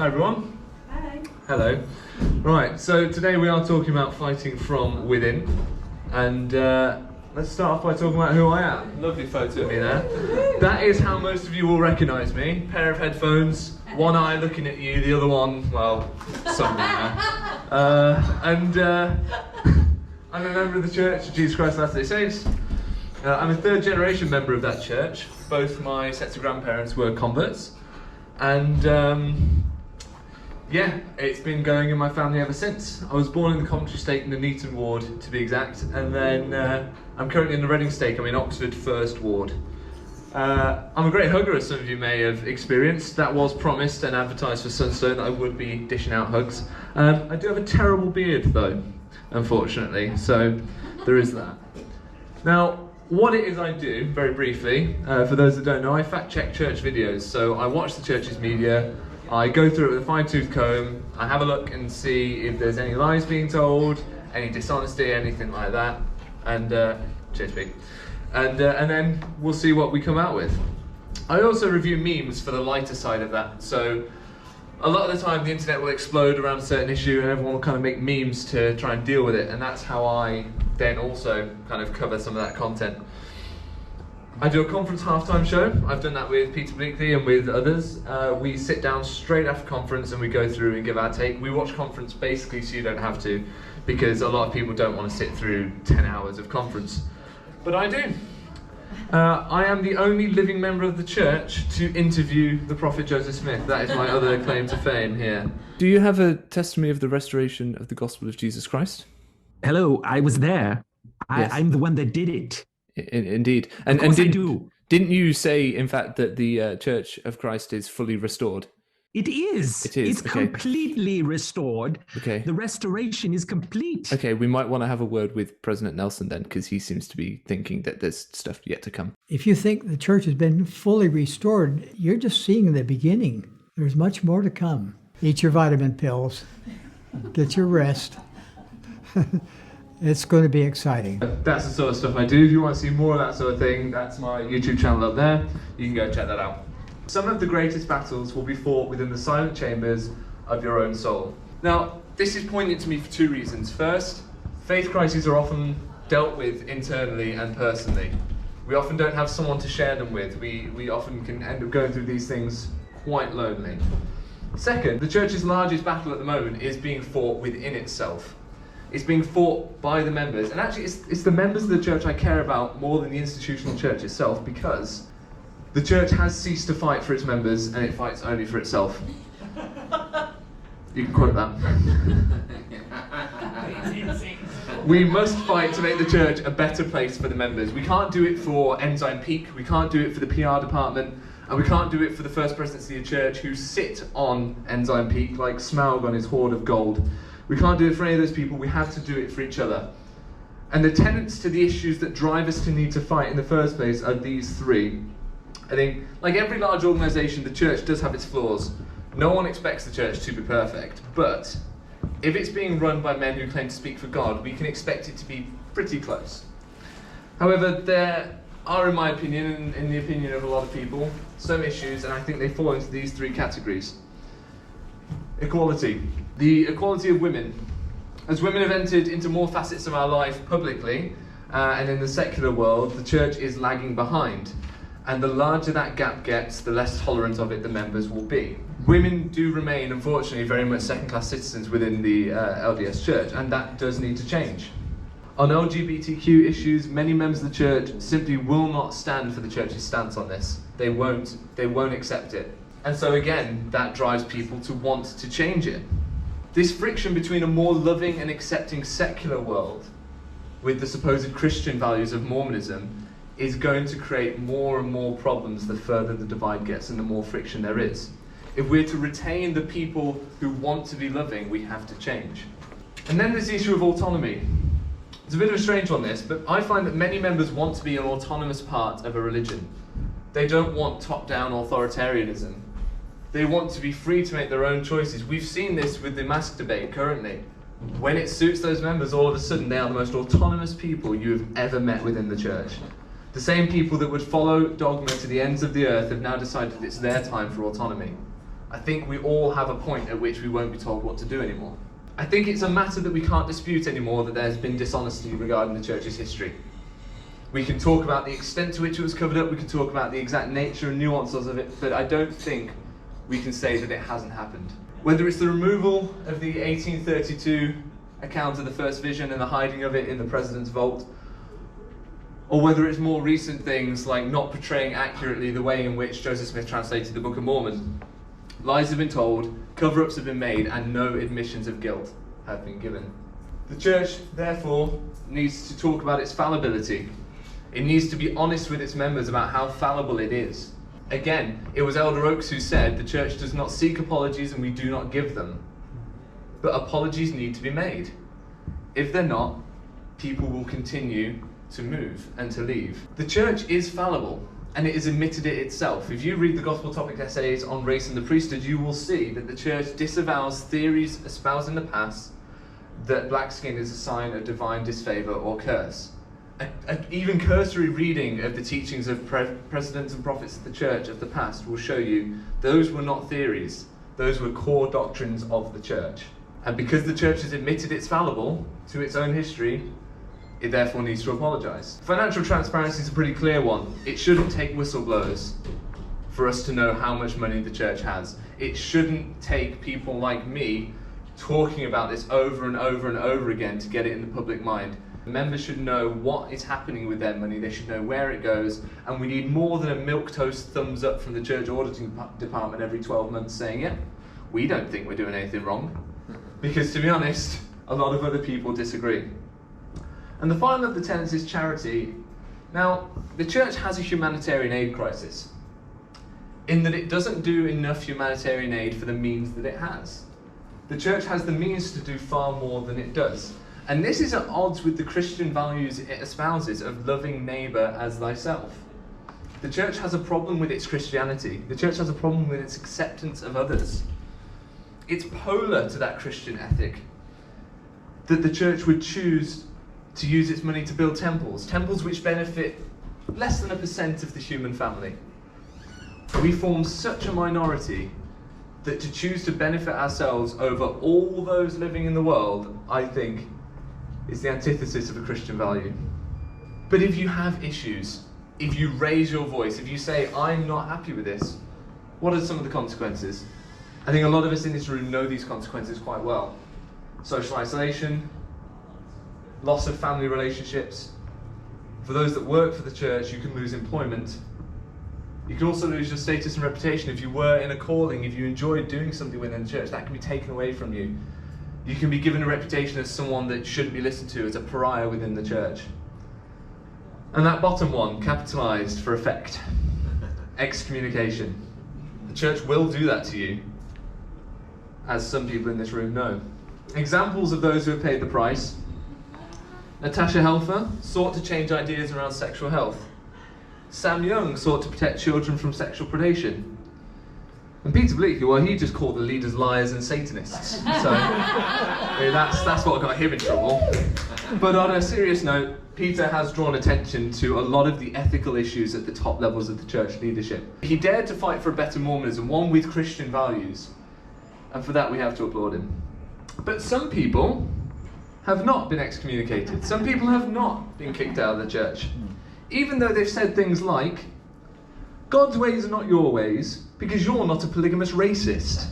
Hi everyone. Hi. Hello. Right, so today we are talking about fighting from within, and let's start off by talking about who I am. Lovely photo of me there. That is how most of you will recognise me. Pair of headphones, one eye looking at you, the other one, well, somewhere. I'm a member of the Church of Jesus Christ of Latter-day Saints. I'm a third generation member of that church. Both my sets of grandparents were converts, and yeah, it's been going in my family ever since. I was born in the Coventry Stake in the Neaton ward, to be exact, and then I'm currently in the Reading Stake. I'm in Oxford First Ward. I'm a great hugger, as some of you may have experienced. That was promised and advertised for Sunstone that I would be dishing out hugs. I do have a terrible beard though, unfortunately, so there is that. Now, what it is I do, very briefly, for those that don't know, I fact-check church videos. So I watch the church's media, I go through it with a fine-tooth comb, I have a look and see if there's any lies being told, any dishonesty, anything like that, and cheers, Pete. And then we'll see what we come out with. I also review memes for the lighter side of that. So a lot of the time the internet will explode around a certain issue and everyone will kind of make memes to try and deal with it, and that's how I then also kind of cover some of that content. I do a conference halftime show. I've done that with Peter Bleakley and with others. We sit down straight after conference and we go through and give our take. We watch conference basically so you don't have to, because a lot of people don't want to sit through 10 hours of conference. But I do. I am the only living member of the church to interview the prophet Joseph Smith. That is my other claim to fame here. Do you have a testimony of the restoration of the gospel of Jesus Christ? Hello, I was there. Yes. I'm the one that did it. Indeed. Of course I do. Didn't you say, in fact, that the Church of Christ is fully restored? It is. It is, It's okay. completely restored. Okay. The restoration is complete. Okay, we might want to have a word with President Nelson then, because he seems to be thinking that there's stuff yet to come. If you think the church has been fully restored, you're just seeing the beginning. There's much more to come. Eat your vitamin pills. Get your rest. It's going to be exciting. That's the sort of stuff I do. If you want to see more of that sort of thing, that's my YouTube channel up there. You can go check that out. Some of the greatest battles will be fought within the silent chambers of your own soul. Now, this is poignant to me for two reasons. First, faith crises are often dealt with internally and personally. We often don't have someone to share them with. We often can end up going through these things quite lonely. Second, the church's largest battle at the moment is being fought within itself. It's being fought by the members, and actually it's the members of the church I care about more than the institutional church itself, because the church has ceased to fight for its members and it fights only for itself. You can quote that. We must fight to make the church a better place for the members. We can't do it for Ensign Peak, we can't do it for the PR department, and we can't do it for the First Presidency of the Church who sit on Ensign Peak like Smaug on his hoard of gold. We can't do it for any of those people, we have to do it for each other. And the tenets to the issues that drive us to need to fight in the first place are these three. I think, like every large organisation, the church does have its flaws. No one expects the church to be perfect, but if it's being run by men who claim to speak for God, we can expect it to be pretty close. However, there are, in my opinion, and in the opinion of a lot of people, some issues, and I think they fall into these three categories. Equality. The equality of women. As women have entered into more facets of our life publicly, and in the secular world, the church is lagging behind. And the larger that gap gets, the less tolerant of it the members will be. Women do remain, unfortunately, very much second-class citizens within the LDS Church, and that does need to change. On LGBTQ issues, many members of the church simply will not stand for the church's stance on this. They won't accept it. And so again, that drives people to want to change it. This friction between a more loving and accepting secular world with the supposed Christian values of Mormonism is going to create more and more problems the further the divide gets and the more friction there is. If we're to retain the people who want to be loving, we have to change. And then there's the issue of autonomy. It's a bit of a strange one, this, but I find that many members want to be an autonomous part of a religion. They don't want top-down authoritarianism. They want to be free to make their own choices. We've seen this with the mask debate currently. When it suits those members, all of a sudden they are the most autonomous people you have ever met within the church. The same people that would follow dogma to the ends of the earth have now decided it's their time for autonomy. I think we all have a point at which we won't be told what to do anymore. I think it's a matter that we can't dispute anymore that there's been dishonesty regarding the church's history. We can talk about the extent to which it was covered up, we can talk about the exact nature and nuances of it, but I don't think we can say that it hasn't happened. Whether it's the removal of the 1832 account of the first vision and the hiding of it in the president's vault, or whether it's more recent things like not portraying accurately the way in which Joseph Smith translated the Book of Mormon, lies have been told, cover-ups have been made, and no admissions of guilt have been given. The church, therefore, needs to talk about its fallibility. It needs to be honest with its members about how fallible it is. Again, it was Elder Oakes who said, the church does not seek apologies and we do not give them. But apologies need to be made. If they're not, people will continue to move and to leave. The church is fallible, and it has admitted it itself. If you read the Gospel Topic essays on race and the priesthood, you will see that the church disavows theories espoused in the past that black skin is a sign of divine disfavor or curse. Even cursory reading of the teachings of presidents and prophets of the church of the past will show you those were not theories, those were core doctrines of the church. And because the church has admitted it's fallible to its own history, it therefore needs to apologise. Financial transparency is a pretty clear one. It shouldn't take whistleblowers for us to know how much money the church has. It shouldn't take people like me talking about this over and over and over again to get it in the public mind. Members should know what is happening with their money, they should know where it goes, and we need more than a milquetoast thumbs up from the church auditing department every 12 months saying, yeah, we don't think we're doing anything wrong. Because to be honest, a lot of other people disagree. And the final of the tenets is charity. Now, the church has a humanitarian aid crisis, in that it doesn't do enough humanitarian aid for the means that it has. The church has the means to do far more than it does. And this is at odds with the Christian values it espouses of loving neighbour as thyself. The church has a problem with its Christianity. The church has a problem with its acceptance of others. It's polar to that Christian ethic, that the church would choose to use its money to build temples which benefit less than 1% of the human family. We form such a minority that to choose to benefit ourselves over all those living in the world, I think, is the antithesis of a Christian value. But if you have issues, if you raise your voice, if you say, I'm not happy with this, what are some of the consequences? I think a lot of us in this room know these consequences quite well. Social isolation, loss of family relationships. For those that work for the church, you can lose employment. You can also lose your status and reputation. If you were in a calling, if you enjoyed doing something within the church, that can be taken away from you. You can be given a reputation as someone that shouldn't be listened to, as a pariah within the church. And that bottom one, capitalised for effect, excommunication. The church will do that to you, as some people in this room know. Examples of those who have paid the price. Natasha Helfer sought to change ideas around sexual health. Sam Young sought to protect children from sexual predation. And Peter Bleakley, well, he just called the leaders liars and Satanists. So that's what got him in trouble. But on a serious note, Peter has drawn attention to a lot of the ethical issues at the top levels of the church leadership. He dared to fight for a better Mormonism, one with Christian values. And for that we have to applaud him. But some people have not been excommunicated. Some people have not been kicked out of the church. Even though they've said things like, God's ways are not your ways, because you're not a polygamous racist.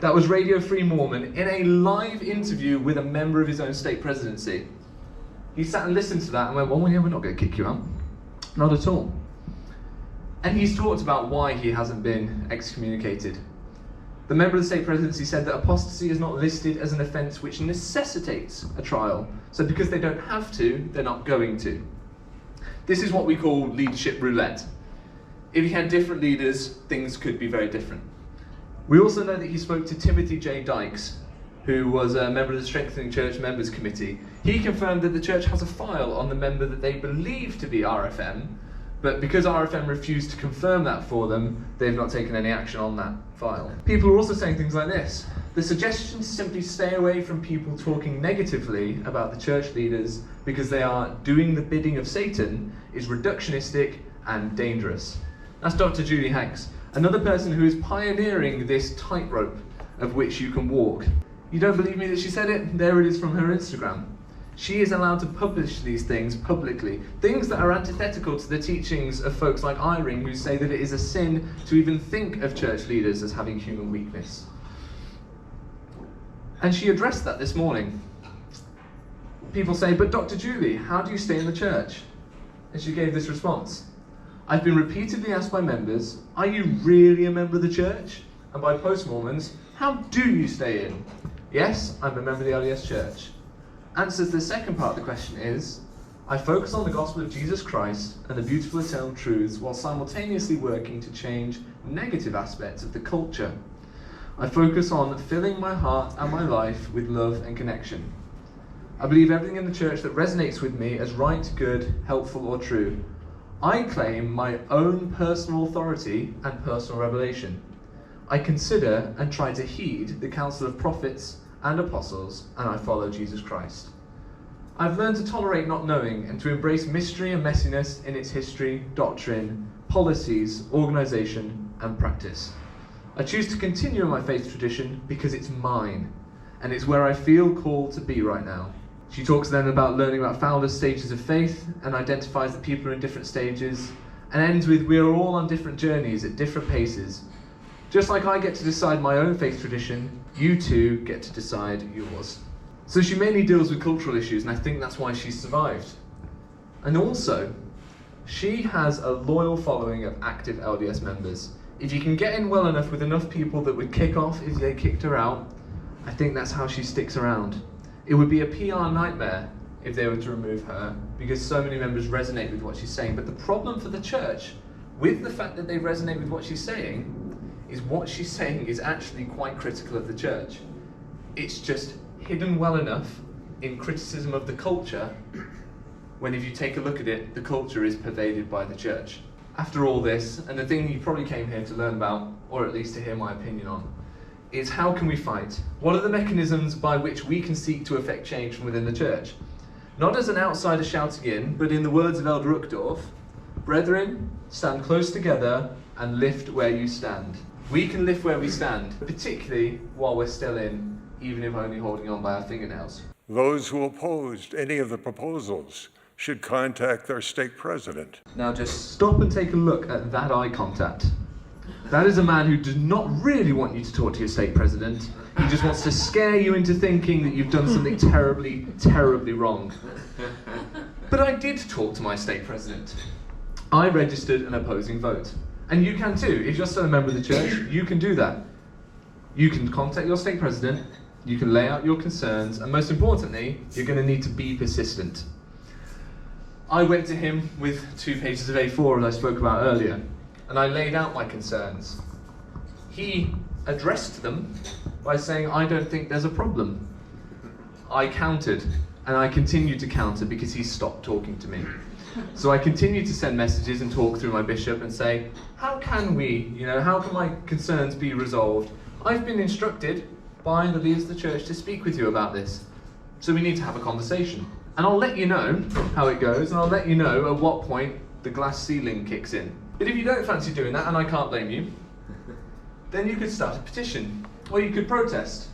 That was Radio Free Mormon in a live interview with a member of his own state presidency. He sat and listened to that and went, well, yeah, we're not going to kick you out. Not at all. And he's talked about why he hasn't been excommunicated. The member of the state presidency said that apostasy is not listed as an offence which necessitates a trial. So because they don't have to, they're not going to. This is what we call leadership roulette. If he had different leaders, things could be very different. We also know that he spoke to Timothy J. Dykes, who was a member of the Strengthening Church Members Committee. He confirmed that the church has a file on the member that they believe to be RFM, but because RFM refused to confirm that for them, they've not taken any action on that file. People are also saying things like this. The suggestion to simply stay away from people talking negatively about the church leaders because they are doing the bidding of Satan is reductionistic and dangerous. That's Dr. Julie Hanks. Another person who is pioneering this tightrope of which you can walk. You don't believe me that she said it? There it is from her Instagram. She is allowed to publish these things publicly, things that are antithetical to the teachings of folks like Eyring, who say that it is a sin to even think of church leaders as having human weakness. And she addressed that this morning. People say, but Dr. Julie, how do you stay in the church? And she gave this response. I've been repeatedly asked by members, are you really a member of the church? And by post-Mormons, how do you stay in? Yes, I'm a member of the LDS Church. Answers the second part of the question is, I focus on the gospel of Jesus Christ and the beautiful eternal truths while simultaneously working to change negative aspects of the culture. I focus on filling my heart and my life with love and connection. I believe everything in the church that resonates with me as right, good, helpful, or true. I claim my own personal authority and personal revelation. I consider and try to heed the counsel of prophets and apostles, and I follow Jesus Christ. I've learned to tolerate not knowing and to embrace mystery and messiness in its history, doctrine, policies, organisation, and practice. I choose to continue in my faith tradition because it's mine, and it's where I feel called to be right now. She talks then about learning about founders' stages of faith and identifies that people are in different stages, and ends with, we are all on different journeys at different paces. Just like I get to decide my own faith tradition, you too get to decide yours. So she mainly deals with cultural issues, and I think that's why she's survived. And also, she has a loyal following of active LDS members. If you can get in well enough with enough people that would kick off if they kicked her out, I think that's how she sticks around. It would be a PR nightmare if they were to remove her, because so many members resonate with what she's saying. But the problem for the church, with the fact that they resonate with what she's saying, is what she's saying is actually quite critical of the church. It's just hidden well enough in criticism of the culture, when if you take a look at it, the culture is pervaded by the church. After all this, and the thing you probably came here to learn about, or at least to hear my opinion on, is how can we fight? What are the mechanisms by which we can seek to effect change from within the church? Not as an outsider shouting in, but in the words of Elder Uchtdorf, brethren, stand close together and lift where you stand. We can lift where we stand, particularly while we're still in, even if only holding on by our fingernails. Those who opposed any of the proposals should contact their stake president. Now just stop and take a look at that eye contact. That is a man who does not really want you to talk to your stake president. He just wants to scare you into thinking that you've done something terribly, terribly wrong. But I did talk to my stake president. I registered an opposing vote. And you can too. If you're still a member of the church, you can do that. You can contact your stake president, you can lay out your concerns, and most importantly, you're going to need to be persistent. I went to him with 2 pages of A4, as I spoke about earlier, and I laid out my concerns. He addressed them by saying, I don't think there's a problem. I countered, and I continued to counter because he stopped talking to me. So I continued to send messages and talk through my bishop and say, how can we, how can my concerns be resolved? I've been instructed by the leaders of the church to speak with you about this. So we need to have a conversation. And I'll let you know how it goes, and I'll let you know at what point the glass ceiling kicks in. But if you don't fancy doing that, and I can't blame you, then you could start a petition, or you could protest.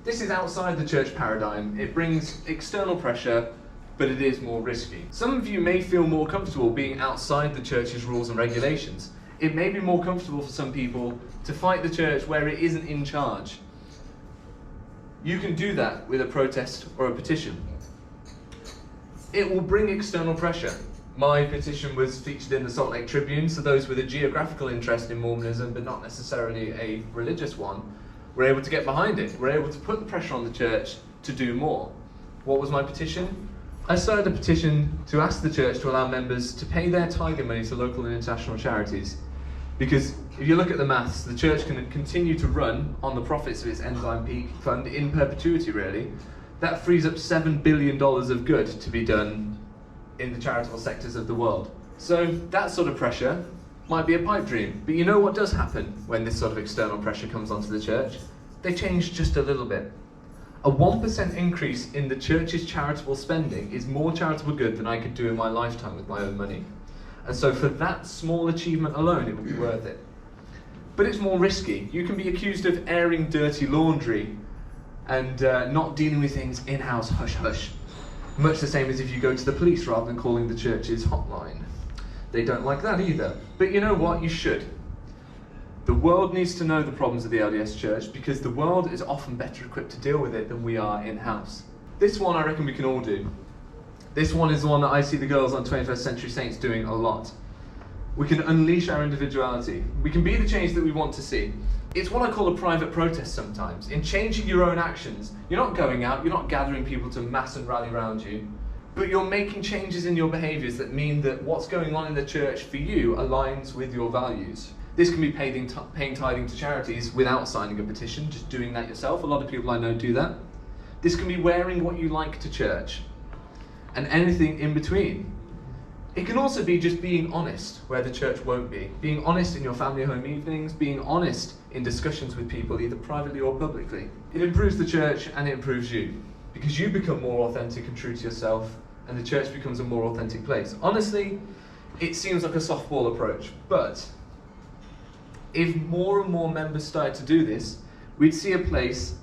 This is outside the church paradigm. It brings external pressure, but it is more risky. Some of you may feel more comfortable being outside the church's rules and regulations. It may be more comfortable for some people to fight the church where it isn't in charge. You can do that with a protest or a petition. It will bring external pressure. My petition was featured in the Salt Lake Tribune, so those with a geographical interest in Mormonism, but not necessarily a religious one, were able to get behind it. Were able to put the pressure on the church to do more. What was my petition? I started a petition to ask the church to allow members to pay their tithing money to local and international charities. Because if you look at the maths, the church can continue to run on the profits of its Enzyme Peak fund in perpetuity, really. That frees up $7 billion of good to be done in the charitable sectors of the world. So that sort of pressure might be a pipe dream. But you know what does happen when this sort of external pressure comes onto the church? They change just a little bit. A 1% increase in the church's charitable spending is more charitable good than I could do in my lifetime with my own money. And so for that small achievement alone, it would be worth it. but it's more risky. You can be accused of airing dirty laundry and not dealing with things in-house, hush-hush. Much the same as if you go to the police rather than calling the church's hotline. They don't like that either. But you know what? You should. The world needs to know the problems of the LDS Church because the world is often better equipped to deal with it than we are in-house. This one I reckon we can all do. This one is the one that I see the girls on 21st Century Saints doing a lot. We can unleash our individuality. We can be the change that we want to see. It's what I call a private protest sometimes. In changing your own actions, you're not going out, you're not gathering people to mass and rally around you, but you're making changes in your behaviours that mean that what's going on in the church for you aligns with your values. This can be paying tithing to charities without signing a petition, just doing that yourself. A lot of people I know do that. This can be wearing what you like to church, and anything in between. It can also be just being honest where the church won't be. Being honest in your family home evenings, being honest in discussions with people either privately or publicly. It improves the church and it improves you because you become more authentic and true to yourself and the church becomes a more authentic place. Honestly, it seems like a softball approach, but if more and more members started to do this, we'd see a place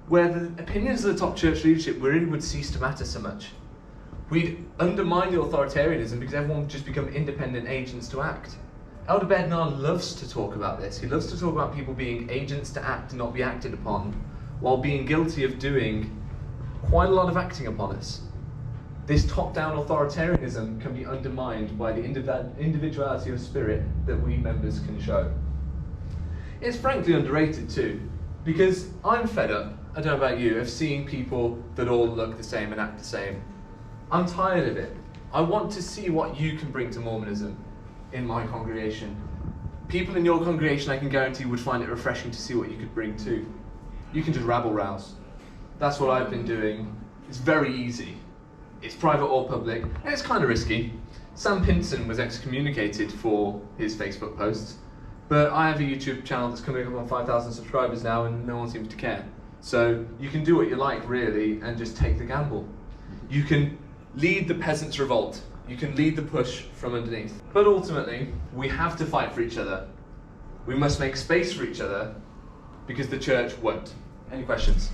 where the opinions of the top church leadership really would cease to matter so much. We'd undermine the authoritarianism because everyone would just become independent agents to act. Elder Bednar loves to talk about this. He loves to talk about people being agents to act and not be acted upon, while being guilty of doing quite a lot of acting upon us. This top-down authoritarianism can be undermined by the individuality of spirit that we members can show. It's frankly underrated too, because I'm fed up, I don't know about you, of seeing people that all look the same and act the same. I'm tired of it. I want to see what you can bring to Mormonism in my congregation. People in your congregation, I can guarantee, would find it refreshing to see what you could bring too. You can just rabble-rouse. That's what I've been doing. It's very easy. It's private or public, and it's kind of risky. Sam Pinson was excommunicated for his Facebook posts, but I have a YouTube channel that's coming up on 5,000 subscribers now, and no one seems to care. So you can do what you like, really, and just take the gamble. You can lead the peasants' revolt. You can lead the push from underneath. But ultimately, we have to fight for each other. We must make space for each other because the church won't. Any questions?